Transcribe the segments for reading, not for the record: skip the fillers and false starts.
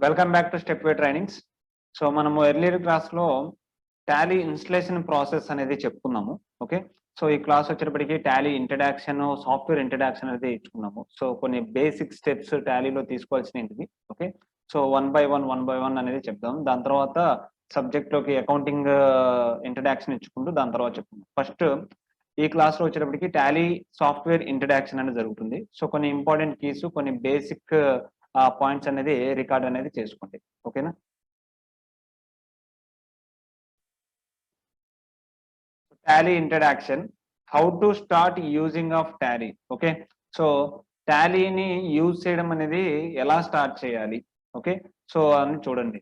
Welcome back to step way trainings. So మనము earlier క్లాస్లో Tally installation process అనేది చెప్పుకున్నాము. ఓకే, సో ఈ క్లాస్ వచ్చేటప్పటికి టాలీ ఇంట్రడక్షన్, సాఫ్ట్వేర్ ఇంట్రడక్షన్ అనేది ఇచ్చుకున్నాము. సో కొన్ని బేసిక్ స్టెప్స్ టాలీలో తీసుకోవాల్సినవి. Okay, so one by one అనేది చెప్దాం. దాని తర్వాత సబ్జెక్ట్లోకి అకౌంటింగ్ ఇంట్రడక్షన్ ఇచ్చుకుంటూ దాని తర్వాత చెప్పుకుందాం. ఫస్ట్ ఈ క్లాస్లో వచ్చేటప్పటికి టాలీ సాఫ్ట్వేర్ ఇంట్రడక్షన్ అనేది జరుగుతుంది. సో కొన్ని ఇంపార్టెంట్ కీస్, కొన్ని బేసిక్ పాయింట్స్ అనేది రికార్డ్ అనేది చేసుకోండి. ఓకేనా? Tally introduction, how to start using of Tally. Okay, so టాలీని యూజ్ చేయడం అనేది ఎలా స్టార్ట్ చేయాలి. ఓకే, సో అని చూడండి.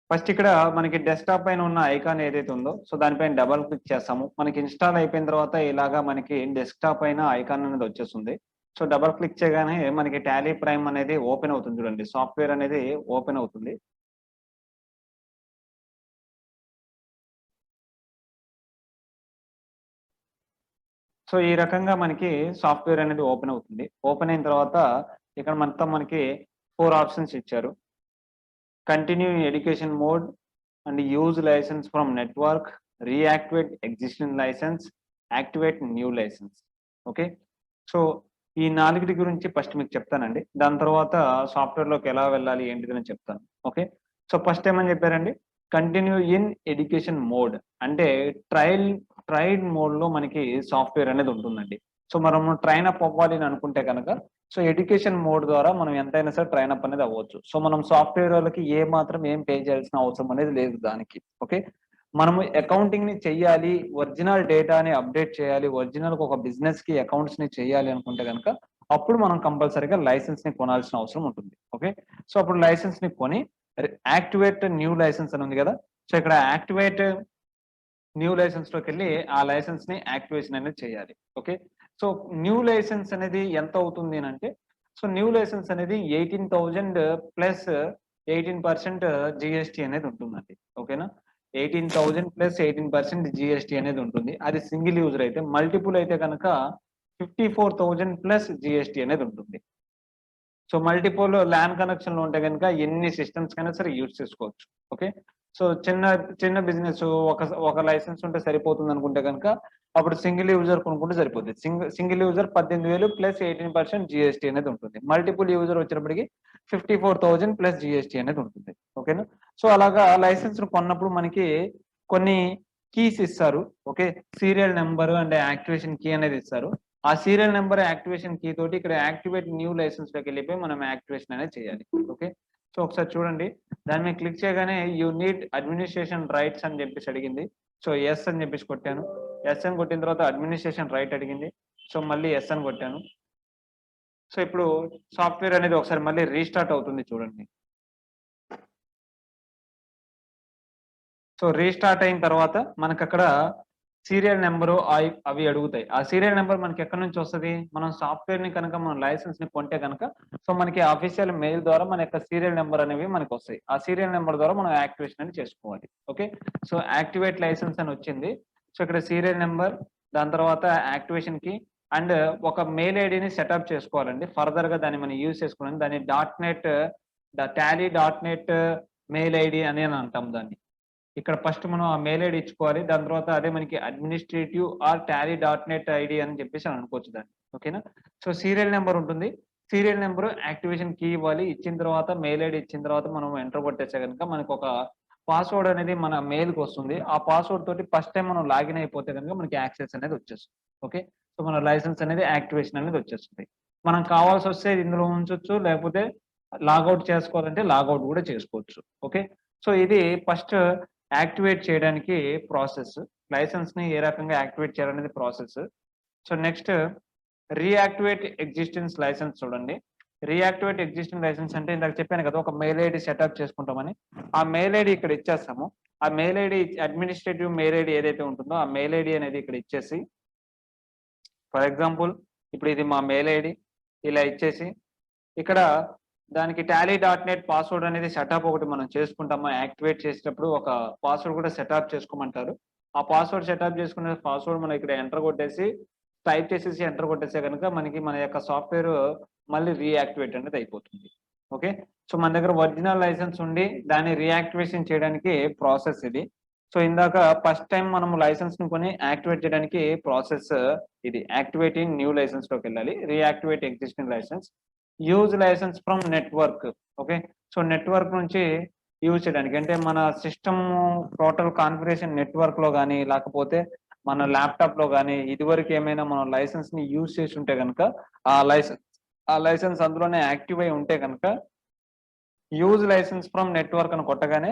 ఫస్ట్ ఇక్కడ మనకి డెస్క్టాప్ పైన ఉన్న ఐకాన్ ఏదైతే ఉందో సో దానిపైన డబల్ క్లిక్ చేస్తాము. మనకి ఇన్స్టాల్ అయిపోయిన తర్వాత ఇలాగా మనకి డెస్క్టాప్ పైన ఐకాన్ అనేది వచ్చేస్తుంది. సో డబల్ క్లిక్ చేయగానే మనకి టాలీ ప్రైమ్ అనేది ఓపెన్ అవుతుంది. చూడండి, సాఫ్ట్వేర్ అనేది ఓపెన్ అవుతుంది. సో ఈ రకంగా మనకి సాఫ్ట్వేర్ అనేది ఓపెన్ అవుతుంది. ఓపెన్ అయిన తర్వాత ఇక్కడ మొత్తం మనకి 4 ఆప్షన్స్ ఇచ్చారు. Continue education mode and use licence from network, reactivate existing licence, activate new licence. Okay, so ఈ 4 గురించి ఫస్ట్ మీకు చెప్తానండి. దాని తర్వాత సాఫ్ట్వేర్లోకి ఎలా వెళ్ళాలి ఏంటిదని చెప్తాను. ఓకే, సో ఫస్ట్ ఏమని చెప్పారండి, కంటిన్యూ ఇన్ ఎడ్యుకేషన్ మోడ్ అంటే ట్రైల్ మోడ్లో మనకి సాఫ్ట్వేర్ అనేది ఉంటుందండి. సో మనము ట్రైన్ అప్ అవ్వాలి అని అనుకుంటే కనుక సో ఎడ్యుకేషన్ మోడ్ ద్వారా మనం ఎంతైనా సరే ట్రైన్ అప్ అనేది అవ్వచ్చు. సో మనం సాఫ్ట్వేర్ వాళ్ళకి ఏం పే చేయాల్సిన అవసరం అనేది లేదు దానికి. ఓకే, మనము అకౌంటింగ్ ని చెయ్యాలి, ఒరిజినల్ డేటాని అప్డేట్ చేయాలి, ఒరిజినల్ ఒక బిజినెస్ కి అకౌంట్స్ ని చేయాలి అనుకుంటే కనుక అప్పుడు మనం కంపల్సరీగా లైసెన్స్ ని కొనాల్సిన అవసరం ఉంటుంది. ఓకే, సో అప్పుడు లైసెన్స్ ని కొని యాక్టివేట్ న్యూ లైసెన్స్ అని ఉంది కదా, సో ఇక్కడ యాక్టివేట్ న్యూ లైసెన్స్ లోకి వెళ్ళి ఆ లైసెన్స్ ని యాక్టివేషన్ అనేది చేయాలి. ఓకే, సో న్యూ లైసెన్స్ అనేది ఎంత అవుతుంది అంటే సో న్యూ లైసెన్స్ అనేది 18,000 ప్లస్ 18% జిఎస్టీ అనేది ఉంటుందండి. ఓకేనా, 18,000 ప్లస్ 18% జిఎస్టీ అనేది ఉంటుంది. అది సింగిల్ యూజర్ అయితే. మల్టిపుల్ అయితే కనుక 54,000 ప్లస్ జిఎస్టీ అనేది ఉంటుంది. సో మల్టిపుల్ ల్యాన్ కనెక్షన్లు ఉంటే కనుక ఎన్ని సిస్టమ్స్ కైనా సరే యూజ్ చేసుకోవచ్చు. ఓకే, సో చిన్న బిజినెస్ ఒక లైసెన్స్ ఉంటే సరిపోతుంది అనుకుంటే కనుక అప్పుడు సింగిల్ యూజర్ కొనుక్కుంటే సరిపోతుంది. సింగిల్ యూజర్ 18,000 ప్లస్ 18% జిఎస్టీ అనేది ఉంటుంది. మల్టిపుల్ యూజర్ వచ్చినప్పటికి 54,000 ప్లస్ జిఎస్టీ అనేది ఉంటుంది. ఓకేనా, సో అలాగా లైసెన్స్ కొన్నప్పుడు మనకి కొన్ని కీస్ ఇస్తారు. Okay, serial number and activation key అనేది ఇస్తారు. ఆ సీరియల్ నెంబర్ యాక్టివేషన్ కీ తోటి ఇక్కడ యాక్టివేట్ న్యూ లైసెన్స్ లోకి వెళ్ళిపోయి మనం యాక్టివేషన్ అనేది చేయాలి. ఓకే, సో ఒకసారి చూడండి, దాని మీద క్లిక్ చేయగానే యూ నీడ్ అడ్మినిస్ట్రేషన్ రైట్స్ అని చెప్పేసి అడిగింది. సో ఎస్ అని చెప్పేసి కొట్టాను. ఎస్ అని కొట్టిన తర్వాత అడ్మినిస్ట్రేషన్ రైట్ అడిగింది. సో మళ్ళీ ఎస్ అని కొట్టాను. సో ఇప్పుడు సాఫ్ట్వేర్ అనేది ఒకసారి మళ్ళీ రీస్టార్ట్ అవుతుంది. చూడండి, సో రీస్టార్ట్ అయిన తర్వాత మనకు అక్కడ సీరియల్ నెంబరు అవి అడుగుతాయి. ఆ సీరియల్ నెంబర్ మనకి ఎక్కడి నుంచి వస్తుంది, మనం సాఫ్ట్వేర్ ని కనుక మనం లైసెన్స్ ని కొంటే కనుక సో మనకి అఫీషియల్ మెయిల్ ద్వారా మన యొక్క సీరియల్ నెంబర్ అనేవి మనకు వస్తాయి. ఆ సీరియల్ నెంబర్ ద్వారా మనం యాక్టివేషన్ అని చేసుకోవాలి. ఓకే, సో యాక్టివేట్ లైసెన్స్ అని వచ్చింది. సో ఇక్కడ సీరియల్ నెంబర్, దాని తర్వాత యాక్టివేషన్ కి అండ్ ఒక మెయిల్ ఐడిని సెటప్ చేసుకోవాలండి. ఫర్దర్ గా దాన్ని మనం యూజ్ చేసుకోవాలి. దాన్ని టాలీ.net మెయిల్ ఐడి అని అంటాం దాన్ని. ఇక్కడ ఫస్ట్ మనం ఆ మెయిల్ ఐడి ఇచ్చుకోవాలి. దాని తర్వాత అదే మనకి అడ్మినిస్ట్రేటివ్ ఆర్ టాలీ.net ఐడి అని చెప్పేసి అనుకోవచ్చు దాన్ని. ఓకేనా, సో సీరియల్ నెంబర్ ఉంటుంది. సీరియల్ నెంబర్ యాక్టివేషన్ కీ ఇవ్వాలి. ఇచ్చిన తర్వాత మెయిల్ ఐడి ఇచ్చిన తర్వాత మనం ఎంటర్ కొట్టేస్తే కనుక మనకు ఒక పాస్వర్డ్ అనేది మన మెయిల్కి వస్తుంది. ఆ పాస్వర్డ్ తోటి ఫస్ట్ టైం మనం లాగిన్ అయిపోతే కనుక మనకి యాక్సెస్ అనేది వచ్చేస్తుంది. ఓకే, సో మన లైసెన్స్ అనేది యాక్టివేషన్ అనేది వచ్చేస్తుంది. మనం కావాల్సి వస్తే ఇందులో ఉంచొచ్చు, లేకపోతే లాగౌట్ చేసుకోవాలంటే లాగౌట్ కూడా చేసుకోవచ్చు. ఓకే, సో ఇది ఫస్ట్ యాక్టివేట్ చేయడానికి ప్రాసెస్. లైసెన్స్ ని ఏ రకంగా యాక్టివేట్ చేయాలనేది process. So next reactivate existence licence చూడండి. రీయాక్టివేట్ ఎగ్జిస్టింగ్ లైసెన్స్ అంటే ఇందాక చెప్పాను కదా, ఒక మెయిల్ ఐడి సెటప్ చేసుకుంటామని. ఆ మెయిల్ ఐడి ఇక్కడ ఇచ్చేస్తాము. ఆ mail ID administrative mail ID ఏదైతే ఉంటుందో ఆ మెయిల్ ఐడి అనేది ఇక్కడ ఇచ్చేసి, ఫర్ ఎగ్జాంపుల్ ఇప్పుడు ఇది మా మెయిల్ ఐడి ఇలా ఇచ్చేసి ఇక్కడ దానికి టాలీ.net పాస్వర్డ్ అనేది సెటప్ ఒకటి మనం చేసుకుంటాము. యాక్టివేట్ చేసేటప్పుడు ఒక పాస్వర్డ్ కూడా సెటప్ చేసుకోమంటారు. ఆ పాస్వర్డ్ సెటప్ చేసుకునే పాస్వర్డ్ మనం ఇక్కడ ఎంటర్ కొట్టేసి టైప్ చేసేసి ఎంటర్ కొట్టేస్తే కనుక మనకి మన యొక్క సాఫ్ట్వేర్ మళ్ళీ రీయాక్టివేట్ అనేది అయిపోతుంది. ఓకే. సో మన దగ్గర ఒరిజినల్ లైసెన్స్ ఉండి దాన్ని రీయాక్టివేషన్ చేయడానికి ప్రాసెస్ ఇది. సో ఇందాక ఫస్ట్ టైం మనం లైసెన్స్ ని కొని యాక్టివేట్ చేయడానికి ప్రాసెస్ ఇది. యాక్టివేటింగ్ న్యూ లైసెన్స్ లోకి వెళ్ళాలి. Reactivate existing licence, use licence from network. Okay. So network నుంచి యూజ్ చేయడానికి అంటే మన సిస్టమ్ టోటల్ కాన్ఫిగరేషన్ నెట్వర్క్ లో కానీ లేకపోతే మన ల్యాప్టాప్ లో కానీ ఇదివరకు ఏమైనా మనం లైసెన్స్ ని యూజ్ చేసి ఉంటే కనుక ఆ లైసెన్స్ అందులోనే యాక్టివ్ అయి ఉంటే కనుక యూజ్ లైసెన్స్ ఫ్రమ్ నెట్వర్క్ అని కొట్టగానే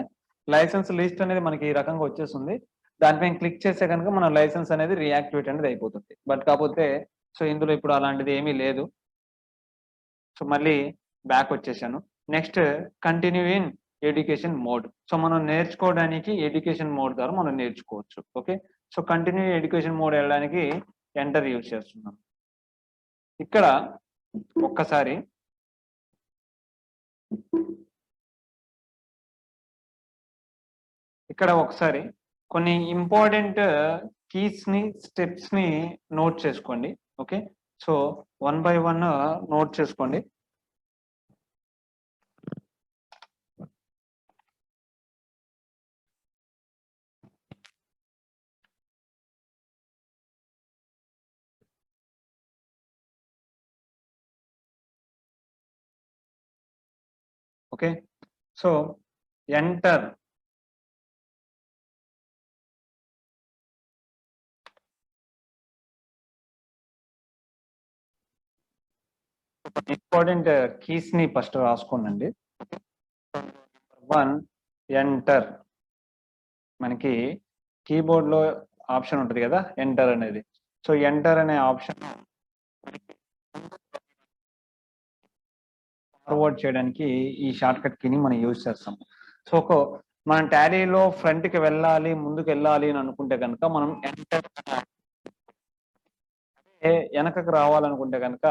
లైసెన్స్ లిస్ట్ అనేది మనకి ఈ రకంగా వచ్చేస్తుంది. దానిపైన క్లిక్ చేస్తే కనుక మన లైసెన్స్ అనేది రీయాక్టివేట్ అనేది అయిపోతుంది. బట్ కాకపోతే సో ఇందులో ఇప్పుడు అలాంటిది ఏమీ లేదు. సో మళ్ళీ బ్యాక్ వచ్చేసాను. Next continue in education mode. So మనం నేర్చుకోవడానికి ఎడ్యుకేషన్ మోడ్ ద్వారా మనం నేర్చుకోవచ్చు. Okay. So continue education mode వెళ్ళడానికి ఎంటర్ యూజ్ చేస్తున్నాం. ఇక్కడ ఒక్కసారి కొన్ని ఇంపార్టెంట్ కీస్ ని స్టెప్స్ ని నోట్ చేసుకోండి. ఓకే. సో 1 by 1 నోట్ చేసుకోండి. Okay. So enter important keys ని ఫస్ట్ రాసుకోండి. 1 ఎంటర్. మనకి కీబోర్డ్ లో ఆప్షన్ ఉంటుంది కదా ఎంటర్ అనేది. సో ఎంటర్ అనే ఆప్షన్ ఫార్వర్డ్ చేయడానికి ఈ షార్ట్ కట్ కీని మనం యూజ్ చేస్తాం. సో మనం టాలీలో ఫ్రంట్ కి వెళ్ళాలి, ముందుకు వెళ్ళాలి అని అనుకుంటే కనుక మనం ఎంటర్, వెనకకు రావాలనుకుంటే కనుక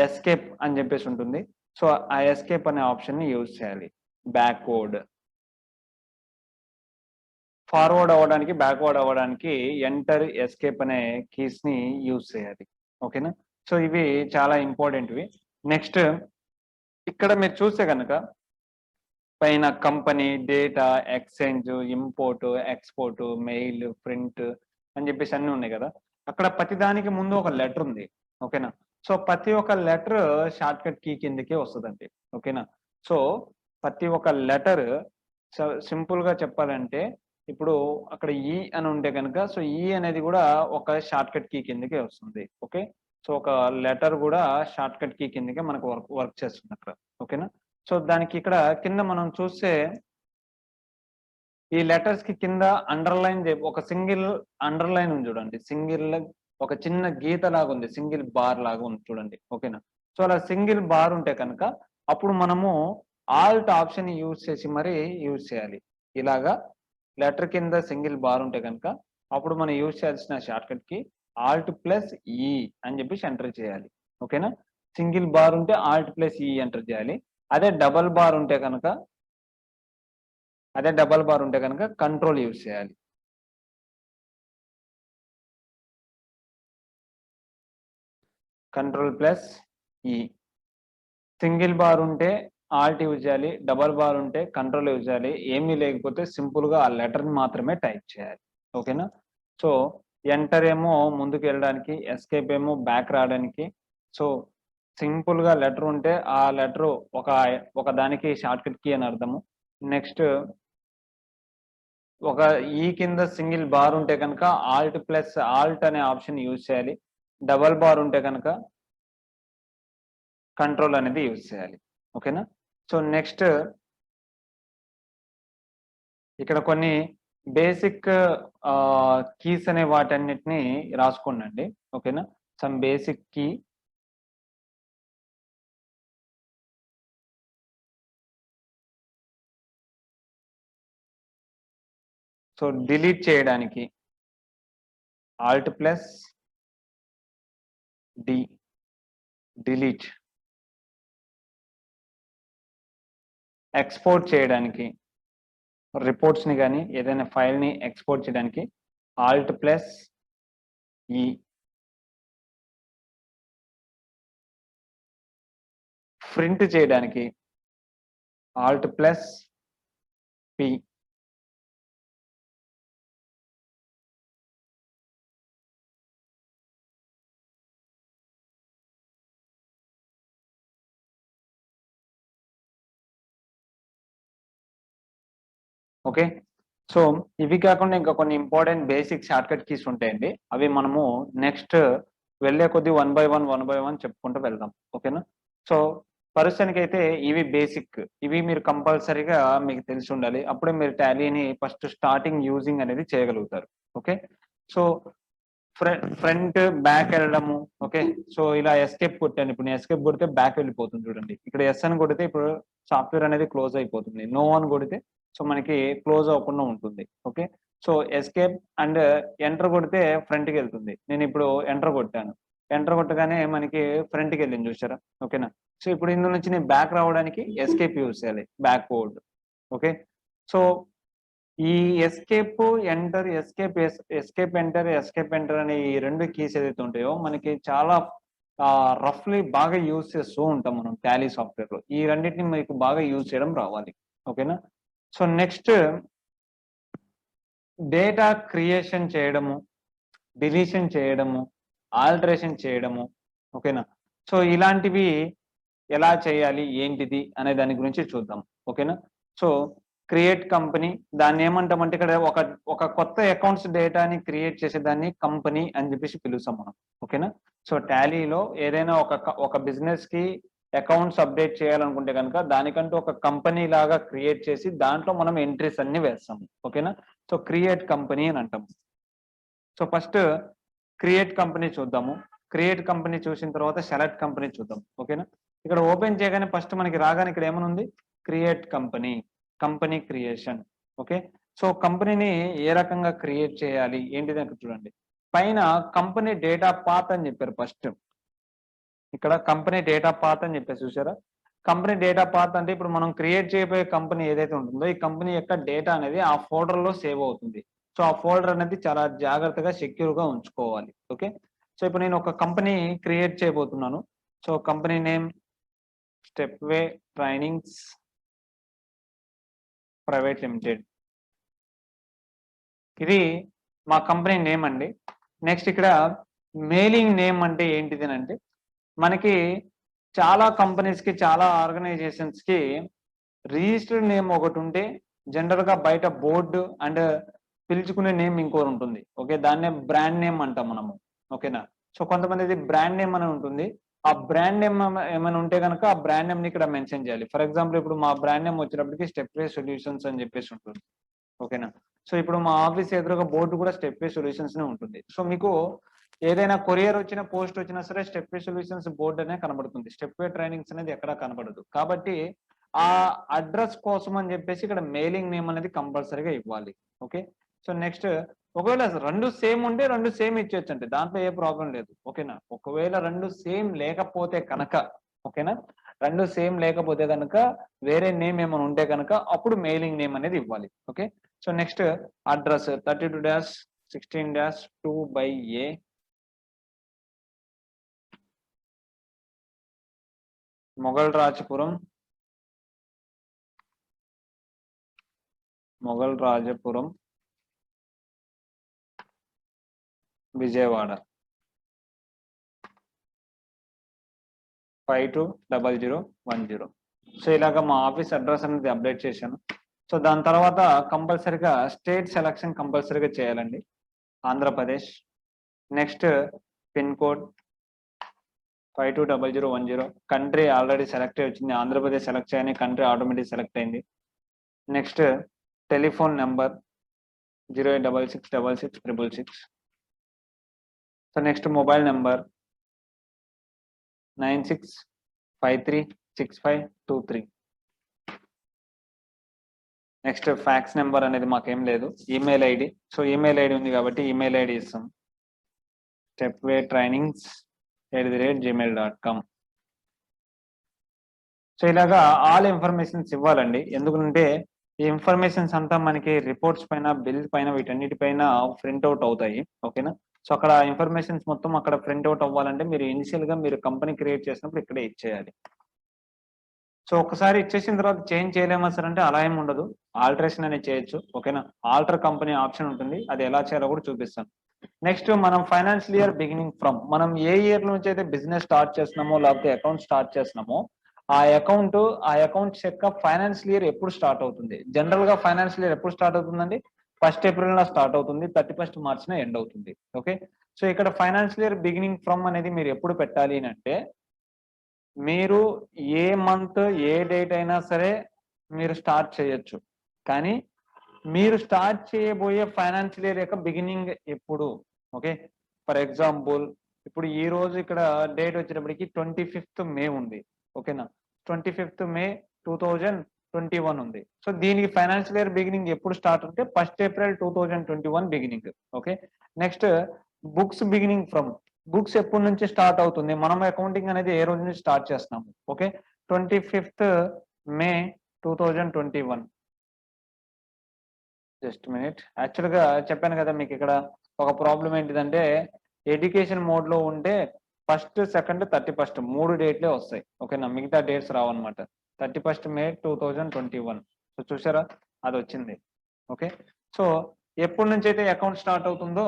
ఎస్కేప్ అని చెప్పేసి ఉంటుంది. సో ఆ ఎస్కేప్ అనే ఆప్షన్ ని యూజ్ చేయాలి. బ్యాక్వర్డ్, ఫార్వర్డ్ అవ్వడానికి, బ్యాక్వర్డ్ అవ్వడానికి ఎంటర్, ఎస్కేప్ అనే కీస్ ని యూజ్ చేయాలి. ఓకేనా. సో ఇవి చాలా ఇంపార్టెంట్వి. నెక్స్ట్ ఇక్కడ మీరు చూస్తే కనుక పైన company, data, exchange, import, export, mail, print అని చెప్పేసి అన్ని ఉన్నాయి కదా. అక్కడ ప్రతి దానికి ముందు ఒక లెటర్ ఉంది. ఓకేనా. సో ప్రతి ఒక్క లెటర్ షార్ట్ కట్ కీ కిందకే వస్తుందండి. ఓకేనా. సో ప్రతి ఒక్క లెటర్ సింపుల్ గా చెప్పాలంటే ఇప్పుడు అక్కడ ఈ అని ఉంటే కనుక సో ఈ అనేది కూడా ఒక షార్ట్ కట్ కీ కిందకే వస్తుంది. ఓకే. సో ఒక లెటర్ కూడా షార్ట్ కట్ కీ కిందకే మనకు వర్క్ చేస్తుంది అక్కడ. ఓకేనా. సో దానికి ఇక్కడ కింద మనం చూస్తే ఈ లెటర్స్ కి కింద అండర్లైన్ ఒక సింగిల్ అండర్లైన్ ఉంది చూడండి. సింగిల్ ఒక చిన్న గీత లాగా ఉంది, సింగిల్ బార్ లాగా ఉంది చూడండి. ఓకేనా. సో అలా సింగిల్ బార్ ఉంటే కనుక అప్పుడు మనము ఆల్ట్ ఆప్షన్ యూజ్ చేసి మరి యూజ్ చేయాలి. ఇలాగా లెటర్ కింద సింగిల్ బార్ ఉంటే కనుక అప్పుడు మనం యూజ్ చేయాల్సిన షార్ట్ కట్ కి ఆల్ట్ ప్లస్ ఈ అని చెప్పేసి ఎంటర్ చేయాలి. ఓకేనా. సింగిల్ బార్ ఉంటే ఆల్ట్ ప్లస్ ఈ ఎంటర్ చేయాలి. అదే డబల్ బార్ ఉంటే కనుక కంట్రోల్ యూజ్ చేయాలి. కంట్రోల్ ప్లస్ ఈ. సింగిల్ బార్ ఉంటే ఆల్ట్ యూజ్ చేయాలి, డబల్ బార్ ఉంటే కంట్రోల్ యూజ్ చేయాలి. ఏమీ లేకపోతే సింపుల్ గా ఆ లెటర్ ని మాత్రమే టైప్ చేయాలి. ఓకేనా. సో ఎంటర్ ఏమో ముందుకు వెళ్ళడానికి, ఎస్కేప్ ఏమో బ్యాక్ రావడానికి. సో సింపుల్ గా లెటర్ ఉంటే ఆ లెటర్ ఒక దానికి షార్ట్ కట్ కీ అని అర్థము. నెక్స్ట్ ఒక ఈ కింద సింగిల్ బార్ ఉంటే కనుక ఆల్ట్ ప్లస్ ఆల్ట్ అనే ఆప్షన్ యూజ్ చేయాలి. డబల్ బార్ ఉంటే కనుక కంట్రోల్ అనేది యూజ్ చేయాలి. ఓకేనా. సో నెక్స్ట్ ఇక్కడ కొన్ని బేసిక్ కీస్ అనే వాటన్నిటిని రాసుకోండి. ఓకేనా. Some basic key. So delete చేయడానికి alt plus D, delete. Export చేయడానికి రిపోర్ట్స్ ని కానీ ఏదైనా ఫైల్ ని ఎక్స్పోర్ట్ చేయడానికి ఆల్ట్ ప్లస్ ఈ. ప్రింట్ చేయడానికి alt plus P. Okay. So ఇవి కాకుండా ఇంకా కొన్ని important basic shortcut keys ఉంటాయండి. అవి మనము నెక్స్ట్ వెళ్ళే కొద్దీ వన్ బై వన్ చెప్పుకుంటూ వెళ్దాం. ఓకేనా? సో ప్రస్తుతానికైతే ఇవి బేసిక్. ఇవి మీరు కంపల్సరీగా మీకు తెలిసి ఉండాలి. అప్పుడే మీరు టాలీని ఫస్ట్ స్టార్టింగ్ యూజింగ్ అనేది చేయగలుగుతారు. ఓకే. సో ఫ్రంట్ బ్యాక్ వెళ్ళడము. ఓకే. సో ఇలా ఎస్కేప్ కొట్టాను. ఇప్పుడు నేను ఎస్కేప్ కొడితే బ్యాక్ వెళ్ళిపోతుంది చూడండి. ఇక్కడ ఎస్ అని కొడితే ఇప్పుడు సాఫ్ట్వేర్ అనేది క్లోజ్ అయిపోతుంది. నో అని కొడితే సో మనకి క్లోజ్ అవ్వకుండా ఉంటుంది. Okay. So escape and enter కొడితే ఫ్రంట్ కి వెళ్తుంది. నేను ఇప్పుడు ఎంటర్ కొట్టాను. ఎంటర్ కొట్టగానే మనకి ఫ్రంట్ కి వెళ్ళింది చూసారా? ఓకేనా? సో ఇప్పుడు ఇందులో నుంచి నేను బ్యాక్ రావడానికి ఎస్కేప్ యూజ్ చేయాలి. బ్యాక్వర్డ్. ఓకే. సో ఈ ఎస్కేప్ ఎంటర్, ఎస్కేప్ ఎంటర్ అనే ఈ రెండు కీస్ ఏదైతే ఉంటాయో మనకి చాలా రఫ్లీ బాగా యూజ్ చేస్తూ ఉంటాం మనం టాలీ సాఫ్ట్వేర్ లో. ఈ రెండింటిని మీకు బాగా యూజ్ చేయడం రావాలి. ఓకేనా? సో నెక్స్ట్ డేటా క్రియేషన్ చేయడము, డిలీషన్ చేయడము, ఆల్టరేషన్ చేయడము. ఓకేనా? సో ఇలాంటివి ఎలా చేయాలి ఏంటిది అనే దాని గురించి చూద్దాం. ఓకేనా? సో క్రియేట్ కంపెనీ, దాన్ని ఏమంటామంటే ఇక్కడ ఒక కొత్త అకౌంట్స్ డేటాని క్రియేట్ చేసే దాన్ని కంపెనీ అని చెప్పేసి పిలుస్తాం మనం. ఓకేనా? సో టాలీలో ఏదైనా ఒక బిజినెస్ కి అకౌంట్స్ అప్డేట్ చేయాలనుకుంటే కనుక దానికంటూ ఒక కంపెనీ లాగా క్రియేట్ చేసి దాంట్లో మనం ఎంట్రీస్ అన్ని వేస్తాము. ఓకేనా? సో క్రియేట్ కంపెనీ అని అంటాము. సో ఫస్ట్ క్రియేట్ కంపెనీ చూద్దాము. క్రియేట్ కంపెనీ చూసిన తర్వాత సెలెక్ట్ కంపెనీ చూద్దాం. ఓకేనా? ఇక్కడ ఓపెన్ చేయగానే ఫస్ట్ మనకి రాగానే ఇక్కడ ఏమనుంది? Create company, company creation. Okay. So కంపెనీని ఏ రకంగా క్రియేట్ చేయాలి ఏంటిది అక్కడ చూడండి. పైన కంపెనీ డేటా పాత్ అని చెప్పారు ఫస్ట్. ఇక్కడ కంపెనీ డేటా పాత్ అని చెప్పేసి చూసారా? కంపెనీ డేటా పాత్ అంటే ఇప్పుడు మనం క్రియేట్ చేయబోయే కంపెనీ ఏదైతే ఉంటుందో ఈ కంపెనీ యొక్క డేటా అనేది ఆ ఫోల్డర్ లో సేవ్ అవుతుంది. సో ఆ ఫోల్డర్ అనేది చాలా జాగ్రత్తగా సెక్యూర్ గా ఉంచుకోవాలి. ఓకే. సో ఇప్పుడు నేను ఒక కంపెనీ క్రియేట్ చేయబోతున్నాను. So company name Stepway trainings private limited. ఇది మా కంపెనీ నేమ్ అండి. నెక్స్ట్ ఇక్కడ మెయిలింగ్ నేమ్ అంటే ఏంటిది అంటే మనకి చాలా కంపెనీస్ కి చాలా ఆర్గనైజేషన్స్ కి రిజిస్టర్డ్ నేమ్ ఒకటి ఉంటే జనరల్ గా బయట బోర్డు అండ్ పిలుచుకునే నేమ్ ఇంకోటి ఉంటుంది. ఓకే. దాన్నే బ్రాండ్ నేమ్ అంటాం మనము. ఓకేనా? సో కొంతమంది బ్రాండ్ నేమ్ అని ఉంటుంది. ఆ బ్రాండ్ నేమ్ ఏమైనా ఉంటే కనుక ఆ బ్రాండ్ నేమ్ ని ఇక్కడ మెన్షన్ చేయాలి. ఫర్ ఎగ్జాంపుల్ ఇప్పుడు మా బ్రాండ్ నేమ్ వచ్చేటప్పటికి స్టెప్వే సొల్యూషన్స్ అని చెప్పేసి ఉంటుంది. ఓకేనా? సో ఇప్పుడు మా ఆఫీస్ ఎదురుగా బోర్డు కూడా స్టెప్వే సొల్యూషన్స్ నే ఉంటుంది. సో మీకు ఏదైనా కొరియర్ వచ్చినా పోస్ట్ వచ్చినా సరే స్టెప్వే సొల్యూషన్స్ బోర్డు అనే కనబడుతుంది. స్టెప్వే ట్రైనింగ్స్ అనేది ఎక్కడా కనబడదు. కాబట్టి ఆ అడ్రస్ కోసం అని చెప్పేసి ఇక్కడ మెయిలింగ్ నేమ్ అనేది కంపల్సరీగా ఇవ్వాలి. ఓకే. సో నెక్స్ట్ ఒకవేళ రెండు సేమ్ ఉంటే రెండు సేమ్ ఇచ్చేయచ్చు అంటే దాంట్లో ఏ ప్రాబ్లం లేదు. ఓకేనా? ఒకవేళ రెండు సేమ్ లేకపోతే కనుక, ఓకేనా, రెండు సేమ్ లేకపోతే కనుక వేరే నేమ్ ఏమైనా ఉంటే కనుక అప్పుడు మెయిలింగ్ నేమ్ అనేది ఇవ్వాలి. Okay. So next address 32-16-2/A Mughal Rajpuram Vijayawada 520010. So ఇలాగా మా ఆఫీస్ అడ్రస్ అనేది అప్డేట్ చేశాను. సో దాని తర్వాత కంపల్సరీగా స్టేట్ సెలక్షన్ కంపల్సరీగా చేయాలండి. Andhra Pradesh. Next pin code 520010. Country already select వచ్చింది. ఆంధ్రప్రదేశ్ సెలెక్ట్ చేయని కంట్రీ ఆటోమేటిక్ సెలెక్ట్ అయింది. Next telephone number 0866666666. So next mobile number 96536523. Next fax number అనేది మాకేం లేదు. Email ID. So email ID ఉంది కాబట్టి ఈమెయిల్ ఐడి ఇస్తాం. stepwaytrainings@gmail.com. సో ఇలాగా ఆల్ ఇన్ఫర్మేషన్స్ ఇవ్వాలండి. ఎందుకంటే ఈ ఇన్ఫర్మేషన్స్ అంతా మనకి రిపోర్ట్స్ పైన, బిల్ పైన, వీటన్నిటి పైన ప్రింట్ అవుట్ అవుతాయి. ఓకేనా? సో అక్కడ ఇన్ఫర్మేషన్స్ మొత్తం అక్కడ ప్రింట్ అవుట్ అవ్వాలంటే మీరు ఇనిషియల్ గా మీరు కంపెనీ క్రియేట్ చేసినప్పుడు ఇక్కడే ఇచ్చేయాలి. సో ఒకసారి ఇచ్చేసిన తర్వాత చేంజ్ చేయలేమా సార్ అంటే అలా ఏమి ఉండదు, ఆల్టరేషన్ అనేది చేయొచ్చు. ఓకేనా, ఆల్టర్ కంపెనీ ఆప్షన్ ఉంటుంది, అది ఎలా చేయాలో కూడా చూపిస్తాను. నెక్స్ట్ మనం ఫైనాన్షియల్ ఇయర్ బిగినింగ్ ఫ్రమ్, మనం ఏ ఇయర్ నుంచి అయితే బిజినెస్ స్టార్ట్ చేస్తున్నామో లేకపోతే అకౌంట్ స్టార్ట్ చేస్తున్నామో ఆ అకౌంట్స్ యొక్క ఫైనాన్షియల్ ఇయర్ ఎప్పుడు స్టార్ట్ అవుతుంది. జనరల్ గా ఫైనాన్షియల్ ఇయర్ ఎప్పుడు స్టార్ట్ అవుతుందండి, 1st ఏప్రిల్ స్టార్ట్ అవుతుంది, 31st మార్చ్ ఎండ్ అవుతుంది. ఓకే, సో ఇక్కడ ఫైనాన్షియల్ ఇయర్ బిగినింగ్ ఫ్రమ్ అనేది మీరు ఎప్పుడు పెట్టాలి అంటే మీరు ఏ మంత్ ఏ డేట్ అయినా సరే మీరు స్టార్ట్ చేయొచ్చు, కానీ మీరు స్టార్ట్ చేయబోయే ఫైనాన్షియల్ ఇయర్ యొక్క బిగినింగ్ ఎప్పుడు. ఓకే, ఫర్ ఎగ్జాంపుల్ ఇప్పుడు ఈ రోజు ఇక్కడ డేట్ వచ్చేటప్పటికి 25th మే ఉంది. ఓకేనా, 25th మే 2021 ఉంది. సో దీనికి ఫైనాన్షియల్ ఇయర్ బిగినింగ్ ఎప్పుడు స్టార్ట్ అంటే 1st April 2021 beginning. Okay, next books beginning from, books ఎప్పటి నుంచి స్టార్ట్ అవుతుంది, మనం అకౌంటింగ్ అనేది ఏ రోజు నుంచి స్టార్ట్ చేస్తున్నాము. ఓకే, 25th మే 2021. జస్ట్ మినిట్, యాక్చువల్ గా చెప్పాను కదా మీకు ఇక్కడ ఒక ప్రాబ్లం ఏంటిదంటే ఎడ్యుకేషన్ మోడ్ లో ఉంటే 1st, 2nd, 31st 3 డేట్లే వస్తాయి. ఓకేనా, మిగతా డేట్స్ రావన్నమాట. 31st మే 2021. సో చూసారా, అది వచ్చింది. ఓకే, సో ఎప్పటి నుంచి అయితే అకౌంట్ స్టార్ట్ అవుతుందో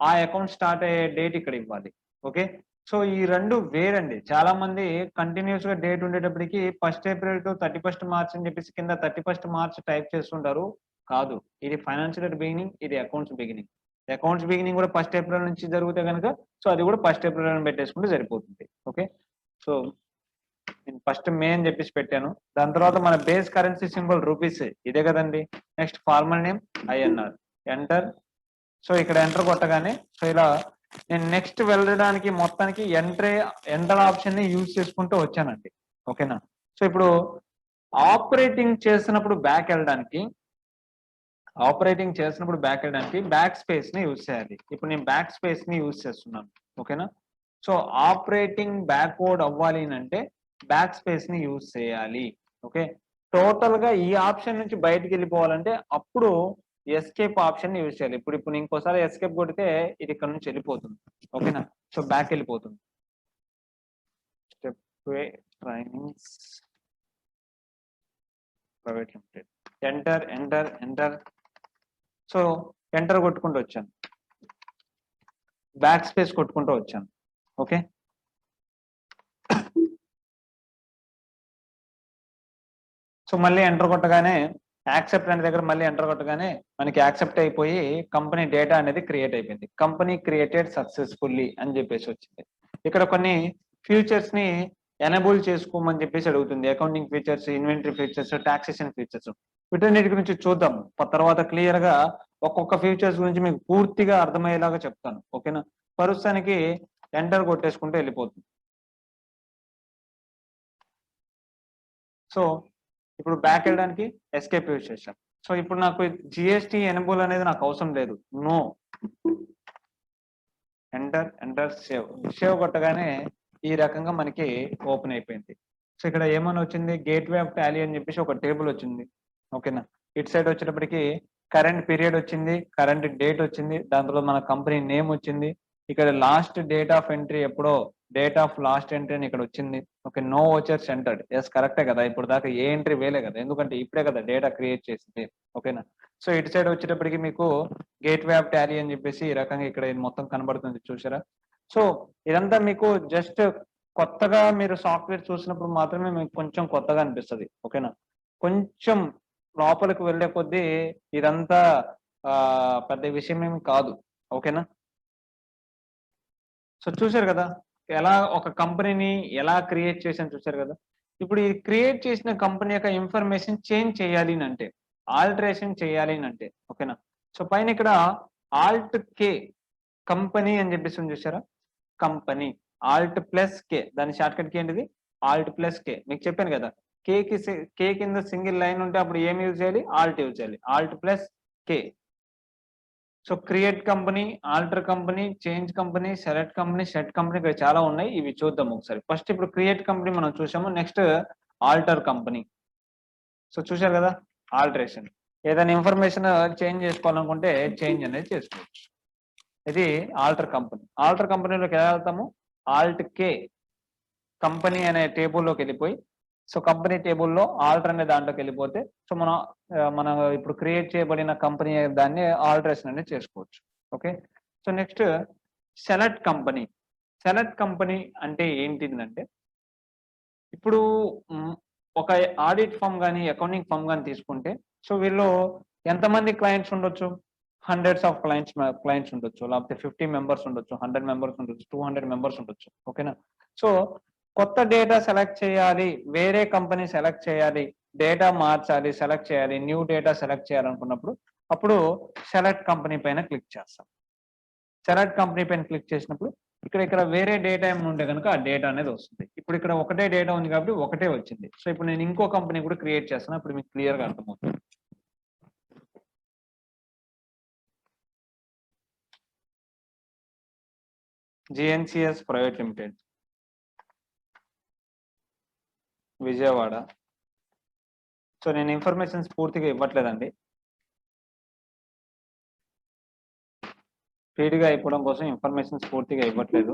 ఆ అకౌంట్ స్టార్ట్ అయ్యే డేట్ ఇక్కడ ఇవ్వాలి. ఓకే, సో ఈ రెండు వేరండి. చాలా మంది కంటిన్యూస్ గా డేట్ ఉండేటప్పటికి 1st April to 31st March అని చెప్పేసి కింద 31st మార్చ్ టైప్ చేస్తుంటారు. కాదు, ఇది ఫైనాన్షియల్ ఇయర్ బిగినింగ్, ఇది అకౌంట్స్ బిగినింగ్. అకౌంట్స్ బిగినింగ్ కూడా 1st ఏప్రిల్ నుంచి జరిగితే కనుక సో అది కూడా 1st ఏప్రిల్ అని పెట్టేసుకుంటే సరిపోతుంది. ఓకే, సో నేను 1st మే అని చెప్పేసి పెట్టాను. దాని తర్వాత మన బేస్ కరెన్సీ సింబల్ రూపీస్ ఇదే కదండి. Next formal name INR, enter. So ఇక్కడ ఎంటర్ కొట్టగానే సో ఇలా నేను నెక్స్ట్ వెళ్ళడానికి మొత్తానికి ఎంటర్ ఆప్షన్ ని యూజ్ చేసుకుంటూ వచ్చానండి. ఓకేనా, సో ఇప్పుడు ఆపరేటింగ్ చేసినప్పుడు బ్యాక్ వెళ్ళడానికి బ్యాక్ స్పేస్ ని యూజ్ చేయాలి. ఇప్పుడు నేను బ్యాక్ స్పేస్ ని యూజ్ చేస్తున్నాను. ఓకేనా, సో ఆపరేటింగ్ బ్యాక్వర్డ్ అవ్వాలి అంటే బ్యాక్ స్పేస్ ని యూజ్ చేయాలి. ఓకే, టోటల్ గా ఈ ఆప్షన్ నుంచి బయటకు వెళ్ళిపోవాలంటే అప్పుడు ఎస్కేప్ ఆప్షన్ యూజ్ చేయాలి. ఇప్పుడు ఇంకోసారి ఎస్కేప్ కొడితే ఇది ఇక్కడ నుంచి వెళ్ళిపోతుంది. ఓకేనా, సో బ్యాక్ వెళ్ళిపోతుంది. Step trainings private limited, enter enter enter. So enter కొట్టుకుంటూ వచ్చాను, బ్యాక్ స్పేస్ కొట్టుకుంటూ వచ్చాను. ఓకే, సో మళ్ళీ ఎంటర్ కొట్టగానే యాక్సెప్ట్ అనే దగ్గర మళ్ళీ ఎంటర్ కొట్టగానే మనకి యాక్సెప్ట్ అయిపోయి కంపెనీ డేటా అనేది క్రియేట్ అయిపోయింది. కంపెనీ క్రియేటెడ్ సక్సెస్ఫుల్లీ అని చెప్పేసి వచ్చింది. ఇక్కడ కొన్ని ఫీచర్స్ ని ఎనేబుల్ చేసుకోమని చెప్పేసి అడుగుతుంది. Accounting features, inventory features, taxation features, వీటన్నిటి గురించి చూద్దాం. తర్వాత క్లియర్ గా ఒక్కొక్క ఫీచర్స్ గురించి మీకు పూర్తిగా అర్థమయ్యేలాగా చెప్తాను. ఓకేనా, ప్రస్తుతానికి ఎంటర్ కొట్టేసుకుంటే వెళ్ళిపోతుంది. సో ఇప్పుడు బ్యాక్ వెళ్ళడానికి ఎస్కేప్ యూజ్ చేశాం. సో ఇప్పుడు నాకు జిఎస్టి ఎనబుల్ అనేది నాకు అవసరం లేదు. నో, ఎంటర్ ఎంటర్ సేవ్ కొట్టగానే ఈ రకంగా మనకి ఓపెన్ అయిపోయింది. సో ఇక్కడ ఏమని వచ్చింది, గేట్వే ఆఫ్ టాలీ అని చెప్పేసి ఒక టేబుల్ వచ్చింది. ఓకేనా, ఇటు సైడ్ వచ్చేటప్పటికి కరెంట్ పీరియడ్ వచ్చింది, కరెంట్ డేట్ వచ్చింది, దాని తర్వాత మన కంపెనీ నేమ్ వచ్చింది. ఇక్కడ లాస్ట్ డేట్ ఆఫ్ ఎంట్రీ ఎప్పుడో డేట్ ఆఫ్ లాస్ట్ ఎంట్రీ అని ఇక్కడ వచ్చింది. Okay, no vouchers entered, yes కరెక్టే కదా. ఇప్పుడు దాకా ఏ ఎంట్రీ వేలే కదా, ఎందుకంటే ఇప్పుడే కదా డేటా క్రియేట్ చేసింది. ఓకేనా, సో ఇటు సైడ్ వచ్చేటప్పటికి మీకు గేట్వే ఆఫ్ టాలీ అని చెప్పేసి ఈ రకంగా ఇక్కడ మొత్తం కనబడుతుంది. చూసారా, సో ఇదంతా మీకు జస్ట్ కొత్తగా మీరు సాఫ్ట్వేర్ చూసినప్పుడు మాత్రమే మీకు కొంచెం కొత్తగా అనిపిస్తుంది. ఓకేనా, కొంచెం లోపలికి వెళ్లే కొద్దీ ఇదంతా పెద్ద విషయం ఏమి కాదు. ఓకేనా, సో చూసారు కదా ఎలా ఒక కంపెనీని ఎలా క్రియేట్ చేసాను, చూసారు కదా. ఇప్పుడు ఈ క్రియేట్ చేసిన కంపెనీ యొక్క ఇన్ఫర్మేషన్ చేంజ్ చేయాలి అంటే, ఆల్టరేషన్ చేయాలి అంటే, ఓకేనా, సో పైన ఇక్కడ ఆల్ట్ కే కంపెనీ అని చెప్పేసి చూసారా, కంపెనీ ఆల్ట్ ప్లస్ కే, దాని షార్ట్ కట్ కి ఏంటిది ఆల్ట్ ప్లస్ కే. మీకు చెప్పాను కదా, కే కింద సింగిల్ లైన్ ఉంటే అప్పుడు ఏం యూజ్ చేయాలి, ఆల్ట్ యూజ్ చేయాలి, alt plus K. So create company, alter company, change company, select company, set company, ఇక్కడ చాలా ఉన్నాయి. ఇవి చూద్దాం ఒకసారి. ఫస్ట్ ఇప్పుడు క్రియేట్ కంపెనీ మనం చూసాము, నెక్స్ట్ ఆల్టర్ కంపెనీ. సో చూశారు కదా, ఆల్టరేషన్, ఏదైనా ఇన్ఫర్మేషన్ చేంజ్ చేసుకోవాలనుకుంటే చేంజ్ అనేది చేసుకోవచ్చు. ఇది ఆల్టర్ కంపెనీ. ఆల్టర్ కంపెనీలోకి ఎలా వెళ్తాము, ఆల్ట్ కే కంపెనీ అనే టేబుల్లోకి వెళ్ళిపోయి సో కంపెనీ టేబుల్లో ఆల్టర్ అనే దాంట్లోకి వెళ్ళిపోతే సో మన ఇప్పుడు క్రియేట్ చేయబడిన కంపెనీ దాన్ని ఆల్టరేషన్ అనేది చేసుకోవచ్చు. Okay, so next select company. Select company అంటే ఏంటిదంటే ఇప్పుడు ఒక ఆడిట్ ఫర్మ్ కానీ అకౌంటింగ్ ఫర్మ్ కానీ తీసుకుంటే సో వీళ్ళు ఎంతమంది క్లయింట్స్ ఉండొచ్చు, హండ్రెడ్స్ ఆఫ్ క్లయింట్స్ ఉండొచ్చు, లేకపోతే 50 మెంబర్స్ ఉండొచ్చు, 100 మెంబర్స్ ఉండొచ్చు, 200 మెంబర్స్ ఉండొచ్చు. ఓకేనా, సో కొత్త డేటా సెలెక్ట్ చేయాలి, వేరే కంపెనీ సెలెక్ట్ చేయాలి, డేటా మార్చాలి, సెలెక్ట్ చేయాలి, న్యూ డేటా సెలెక్ట్ చేయాలనుకున్నప్పుడు అప్పుడు సెలెక్ట్ కంపెనీ పైన క్లిక్ చేస్తాం. సెలెక్ట్ కంపెనీ పైన క్లిక్ చేసినప్పుడు ఇక్కడ వేరే డేటా ఏమైనా ఉంటే కనుక ఆ డేటా అనేది వస్తుంది. ఇప్పుడు ఇక్కడ ఒకటే డేటా ఉంది కాబట్టి ఒకటే వచ్చింది. సో ఇప్పుడు నేను ఇంకో కంపెనీ కూడా క్రియేట్ చేస్తాను, ఇప్పుడు మీకు క్లియర్గా అర్థమవుతుంది. GNCS private limited, Vijayawada. So నేను ఇన్ఫర్మేషన్స్ పూర్తిగా ఇవ్వట్లేదండి, స్పీడ్గా అయిపోవడం కోసం ఇన్ఫర్మేషన్స్ పూర్తిగా ఇవ్వట్లేదు.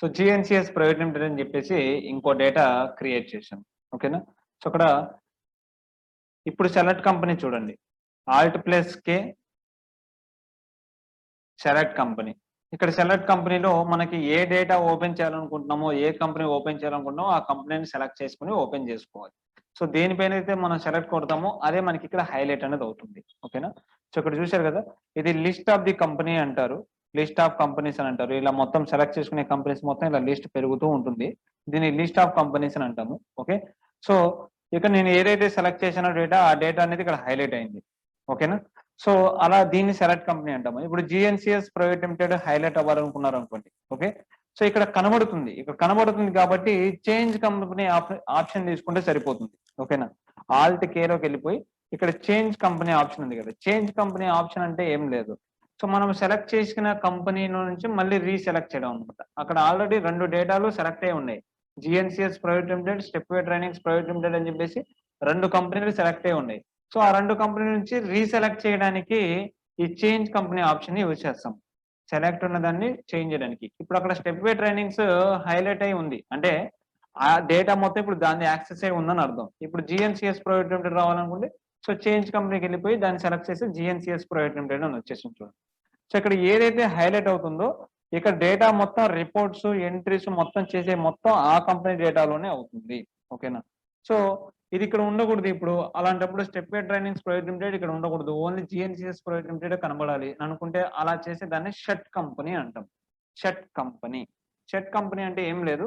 సో GNCS ప్రైవేట్ లిమిటెడ్ అని చెప్పేసి ఇంకో డేటా క్రియేట్ చేశాను. ఓకేనా, సో అక్కడ ఇప్పుడు సెలెక్ట్ కంపెనీ చూడండి, Alt+K సెలెక్ట్ కంపెనీ. ఇక్కడ సెలెక్ట్ కంపెనీలో మనకి ఏ డేటా ఓపెన్ చేయాలనుకుంటున్నామో, ఏ కంపెనీ ఓపెన్ చేయాలనుకుంటున్నామో ఆ కంపెనీని సెలెక్ట్ చేసుకుని ఓపెన్ చేసుకోవాలి. సో దేనిపైన అయితే మనం సెలెక్ట్ కొడతామో అదే మనకి ఇక్కడ హైలైట్ అనేది అవుతుంది. ఓకేనా, సో ఇక్కడ చూశారు కదా, ఇది లిస్ట్ ఆఫ్ ది కంపెనీ అంటారు, లిస్ట్ ఆఫ్ కంపెనీస్ అని అంటారు. ఇలా మొత్తం సెలెక్ట్ చేసుకునే కంపెనీస్ మొత్తం ఇలా లిస్ట్ పెరుగుతూ ఉంటుంది, దీన్ని లిస్ట్ ఆఫ్ కంపెనీస్ అని అంటాము. ఓకే, సో ఇక్కడ నేను ఏదైతే సెలెక్ట్ చేసిన డేటా ఆ డేటా అనేది ఇక్కడ హైలైట్ అయింది. ఓకేనా, సో అలా దీన్ని సెలెక్ట్ కంపెనీ అంటాము. ఇప్పుడు GNCS ప్రైవేట్ లిమిటెడ్ హైలైట్ అవ్వాలనుకున్నారు అనుకోండి. ఓకే, సో ఇక్కడ కనబడుతుంది కాబట్టి చేంజ్ కంపెనీ ఆప్షన్ తీసుకుంటే సరిపోతుంది. ఓకేనా, Alt+Kలోకి వెళ్ళిపోయి ఇక్కడ చేంజ్ కంపెనీ ఆప్షన్ ఉంది కదా, చేంజ్ కంపెనీ ఆప్షన్ అంటే ఏం లేదు, సో మనం సెలెక్ట్ చేసిన కంపెనీ నుంచి మళ్ళీ రీసెలెక్ట్ చేయడం అనమాట. అక్కడ ఆల్రెడీ 2 డేటాలు సెలెక్ట్ అయి ఉన్నాయి, GNCS private limited, Stepway trainings private limited అని చెప్పేసి 2 కంపెనీలు సెలెక్ట్ అయి ఉన్నాయి. సో ఆ 2 కంపెనీ నుంచి రీసెలెక్ట్ చేయడానికి ఈ చేంజ్ కంపెనీ ఆప్షన్ యూజ్ చేస్తాం, సెలెక్ట్ ఉన్న దాన్ని చేంజ్ చేయడానికి. ఇప్పుడు అక్కడ స్టెప్వే ట్రైనింగ్స్ హైలైట్ అయి ఉంది అంటే ఆ డేటా మొత్తం ఇప్పుడు దాన్ని యాక్సెస్ అయి ఉందని అర్థం. ఇప్పుడు GNCS ప్రైవేట్ లిమిటెడ్ రావాలనుకుంటే సో చేంజ్ కంపెనీకి వెళ్ళిపోయి దాన్ని సెలెక్ట్ చేసి GNCS ప్రైవేట్ లిమిటెడ్ అని వచ్చేసి చూడండి. సో ఇక్కడ ఏదైతే హైలైట్ అవుతుందో ఇక్కడ డేటా మొత్తం రిపోర్ట్స్ ఎంట్రీస్ మొత్తం చేసే మొత్తం ఆ కంపెనీ డేటాలోనే అవుతుంది. ఓకేనా, సో ఇది ఇక్కడ ఉండకూడదు. ఇప్పుడు అలాంటప్పుడు స్టెప్వే ట్రైనింగ్స్ ప్రైవేట్ లిమిటెడ్ ఇక్కడ ఉండకూడదు, ఓన్లీ GNCS ప్రైవేట్ లిమిటెడ్ కనబడాలి అనుకుంటే అలా చేసే దాన్ని షట్ కంపెనీ అంటాం. షట్ కంపెనీ అంటే ఏం లేదు,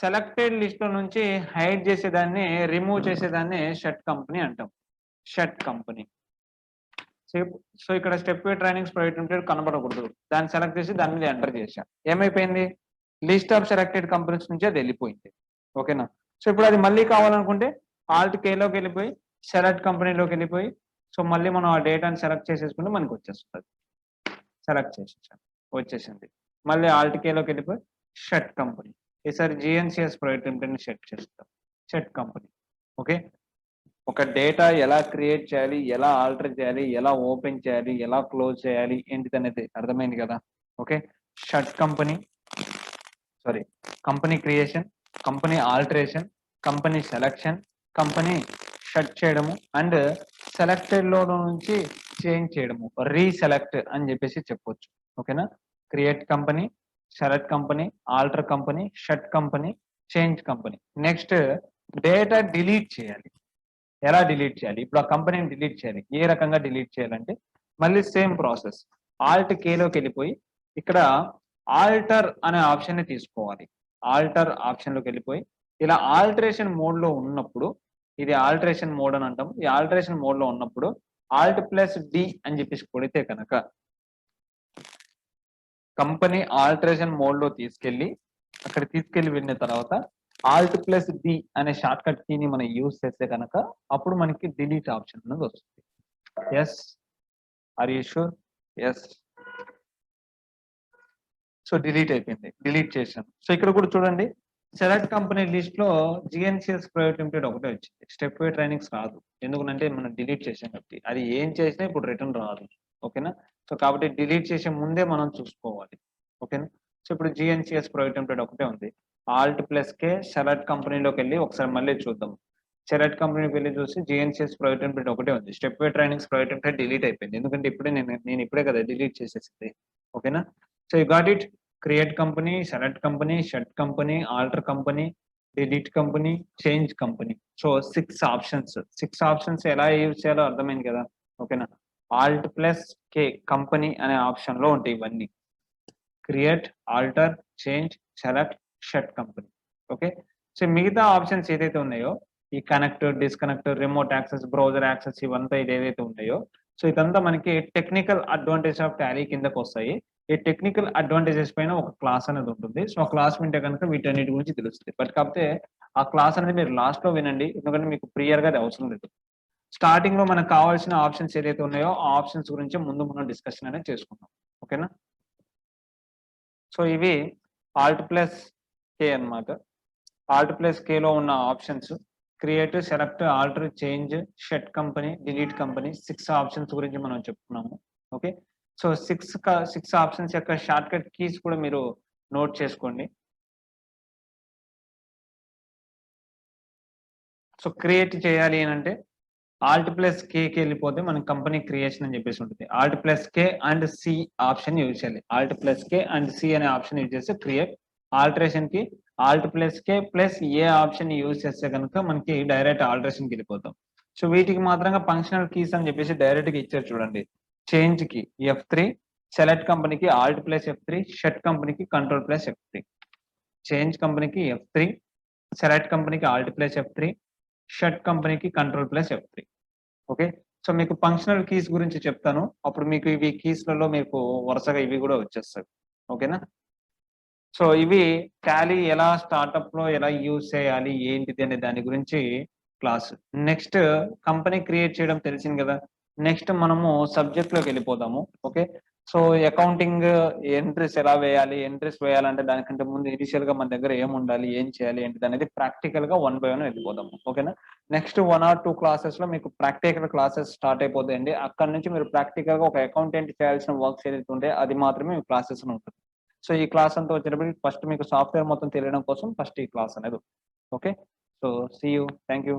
సెలెక్టెడ్ లిస్ట్ లో నుంచి హైడ్ చేసేదాన్ని, రిమూవ్ చేసేదాన్ని షట్ కంపెనీ అంటాం, షట్ కంపెనీ. సో ఇక్కడ స్టెప్వే ట్రైనింగ్స్ ప్రైవేట్ లిమిటెడ్ కనబడకూడదు, దాన్ని సెలెక్ట్ చేసి దాని మీద ఎంటర్ చేశాం. ఏమైపోయింది, లిస్ట్ ఆఫ్ సెలెక్టెడ్ కంపెనీస్ నుంచి అది వెళ్ళిపోయింది. ఓకేనా, సో ఇప్పుడు అది మళ్ళీ కావాలనుకుంటే Alt+Kలోకి వెళ్ళిపోయి సెలెక్ట్ కంపెనీలోకి వెళ్ళిపోయి సో మళ్ళీ మనం ఆ డేటాని సెలెక్ట్ చేసేసుకుంటే మనకి వచ్చేస్తుంది. సెలెక్ట్ చేసేసాం, వచ్చేసింది. మళ్ళీ Alt+Kలోకి వెళ్ళిపోయి షట్ కంపెనీ, ఈసారి GNCS ప్రైవేట్ లిమిటెడ్ సెట్ చేస్తాం, షట్ కంపెనీ. ఓకే, ఒక డేటా ఎలా క్రియేట్ చేయాలి, ఎలా ఆల్టర్ చేయాలి, ఎలా ఓపెన్ చేయాలి, ఎలా క్లోజ్ చేయాలి ఏంటిది అనేది అర్థమైంది కదా. Okay, shut company, company creation, company alteration, company selection, company shut చేయడము అండ్ సెలెక్టెడ్ లో నుంచి చేంజ్ చేయడము, రీసెలెక్ట్ అని చెప్పేసి చెప్పొచ్చు. ఓకేనా, create company, select company, alter company, shut company, change company. Next data delete చేయాలి. ఎలా డిలీట్ చేయాలి, ఇప్పుడు ఆ కంపెనీని డిలీట్ చేయాలి. ఏ రకంగా డిలీట్ చేయాలంటే మళ్ళీ సేమ్ ప్రాసెస్, Alt+Kలోకి వెళ్ళిపోయి ఇక్కడ ఆల్టర్ అనే ఆప్షన్ ని తీసుకోవాలి. ఆల్టర్ ఆప్షన్ లోకి వెళ్ళిపోయి ఇలా ఆల్టరేషన్ మోడ్ లో ఉన్నప్పుడు, ఇది ఆల్టరేషన్ మోడ్ అని అంటాం, ఈ ఆల్టరేషన్ మోడ్ లో ఉన్నప్పుడు Alt+D అని చెప్పేసి కొడితే కనుక కంపెనీ ఆల్టరేషన్ మోడ్ లో తీసుకెళ్లి అక్కడ వెళ్ళిన తర్వాత Alt+D అనే షార్ట్ కట్ కీని మనం యూజ్ చేస్తే కనుక అప్పుడు మనకి డిలీట్ ఆప్షన్ అనేది వస్తుంది. Yes, are you sure? Yes, so delete అయిపోయింది, డిలీట్ చేశాను. సో ఇక్కడ కూడా చూడండి సెలెక్ట్ కంపెనీ లిస్ట్ లో జిఎన్సిఎస్ ప్రైవేట్ లిమిటెడ్ ఒకటే వచ్చింది. స్టెప్ వే ట్రైనింగ్స్ రాదు. ఎందుకంటే మనం డిలీట్ చేసాం కాబట్టి. అది ఏం చేసినా ఇప్పుడు రిటర్న్ రాదు. ఓకేనా? సో కాబట్టి డిలీట్ చేసే ముందే మనం చూసుకోవాలి. ఓకేనా? సో ఇప్పుడు జిఎన్సిఎస్ ప్రైవేట్ లిమిటెడ్ ఒకటే ఉంది. ఆల్ట్ ప్లస్ కే సెలెక్ట్ కంపెనీలోకి వెళ్ళి ఒకసారి మళ్ళీ చూద్దాం. సెలెక్ట్ కంపెనీకి వెళ్ళి చూసి జిఎన్సిఎస్ ప్రైవేట్ లిమిటెడ్ ఒకటే ఉంది. స్టెప్ వే ట్రైనింగ్స్ ప్రైవేట్ లిమిటెడ్ డిలీట్ అయిపోయింది. ఎందుకంటే ఇప్పుడే నేను ఇప్పుడే కదా డిలీట్ చేసేసింది. ఓకేనా? So you got it. Create company, select company, shut company, alter company, delete company, change company. So 6 options. 6 options ఎలా యూజ్ చేయాలో అర్థమైంది కదా. ఓకేనా? ఆల్ట్ ప్లస్ కే కంపెనీ అనే ఆప్షన్ లో ఉంటాయి ఇవన్నీ. Create, alter, change, select, shut company. Okay. So మిగతా ఆప్షన్స్ ఏదైతే ఉన్నాయో ఈ connect, disconnect, remote access, browser access ఇవంతా ఇది ఏదైతే ఉన్నాయో సో ఇదంతా మనకి టెక్నికల్ అడ్వాంటేజ్ ఆఫ్ టాలీ కిందకు వస్తాయి. ఈ టెక్నికల్ అడ్వాంటేజెస్ పైన ఒక క్లాస్ అనేది ఉంటుంది. సో ఆ క్లాస్ వింటే కనుక వీటన్నిటి గురించి తెలుస్తుంది. బట్ కాకపోతే ఆ క్లాస్ అనేది మీరు లాస్ట్ లో వినండి. ఎందుకంటే మీకు ప్రియర్ గా అది అవసరం లేదు. స్టార్టింగ్ లో మనకు కావాల్సిన ఆప్షన్స్ ఏదైతే ఉన్నాయో ఆ ఆప్షన్స్ గురించి ముందు మనం డిస్కషన్ అనేది చేసుకుందాం. ఓకేనా? సో ఇవి ఆల్ట్ ప్లస్ కే అన్నమాట. ఆల్ట్ ప్లస్ కే లో ఉన్న options create, select, alter, change, shut company, delete company 6 options గురించి మనం చెప్పుకున్నాము. ఓకే. సో 6 ఆప్షన్స్ యొక్క షార్ట్ కట్ కీస్ కూడా మీరు నోట్ చేసుకోండి. సో క్రియేట్ చేయాలి అని అంటే ఆల్ట్ ప్లస్ కేకి వెళ్ళిపోతే మనకి కంపెనీ క్రియేషన్ అని చెప్పేసి ఉంటుంది. Alt plus K and C option use చేయాలి. Alt plus K and C అనే ఆప్షన్ యూజ్ చేస్తే క్రియేట్. ఆల్టరేషన్ కి alt plus K plus A option use చేస్తే కనుక మనకి డైరెక్ట్ ఆల్టరేషన్ కి వెళ్ళిపోతాం. సో వీటికి మాత్రంగా ఫంక్షనల్ కీస్ అని చెప్పేసి డైరెక్ట్ గా ఇచ్చారు చూడండి. చేంజ్ కి F3, సెలెక్ట్ కంపెనీకి ఆల్ట్ ప్లస్ F3, షట్ కంపెనీకి కంట్రోల్ ప్లస్ F3. చేంజ్ కంపెనీకి F3, సెలెక్ట్ కంపెనీకి ఆల్ట్ ప్లస్ F3, షట్ కంపెనీకి control plus F3. Okay. So మీకు ఫంక్షనల్ కీస్ గురించి చెప్తాను. అప్పుడు మీకు ఇవి కీస్లలో మీకు వరుసగా ఇవి కూడా వచ్చేస్తాయి. ఓకేనా? సో ఇవి టాలీ ఎలా స్టార్ట్అప్ లో ఎలా యూజ్ చేయాలి ఏంటిది అనే దాని గురించి క్లాస్. నెక్స్ట్ కంపెనీ క్రియేట్ చేయడం తెలిసింది కదా. నెక్స్ట్ మనము సబ్జెక్ట్ లోకి వెళ్ళిపోదాము. ఓకే. సో అకౌంటింగ్ ఎంట్రీస్ ఎలా వేయాలి, ఎంట్రీస్ వేయాలంటే దానికంటే ముందు ఇనిషియల్ గా మన దగ్గర ఏం ఉండాలి, ఏం చేయాలి ఏంటిది అనేది ప్రాక్టికల్ గా 1 by 1 వెళ్ళిపోదాము. ఓకేనా? నెక్స్ట్ 1 or 2 క్లాసెస్ లో మీకు ప్రాక్టికల్ క్లాసెస్ స్టార్ట్ అయిపోతాయండి. అక్కడ నుంచి మీరు ప్రాక్టికల్ గా ఒక అకౌంటెంట్ చేయాల్సిన వర్క్స్ ఏదైతే ఉంటే అది మాత్రమే మీ క్లాసెస్ ఉంటుంది. సో ఈ క్లాస్ అంతా వచ్చేటప్పటికి ఫస్ట్ మీకు సాఫ్ట్వేర్ మొత్తం తెలియడం కోసం ఫస్ట్ ఈ క్లాస్ అనేది. Okay. So see you. Thank you.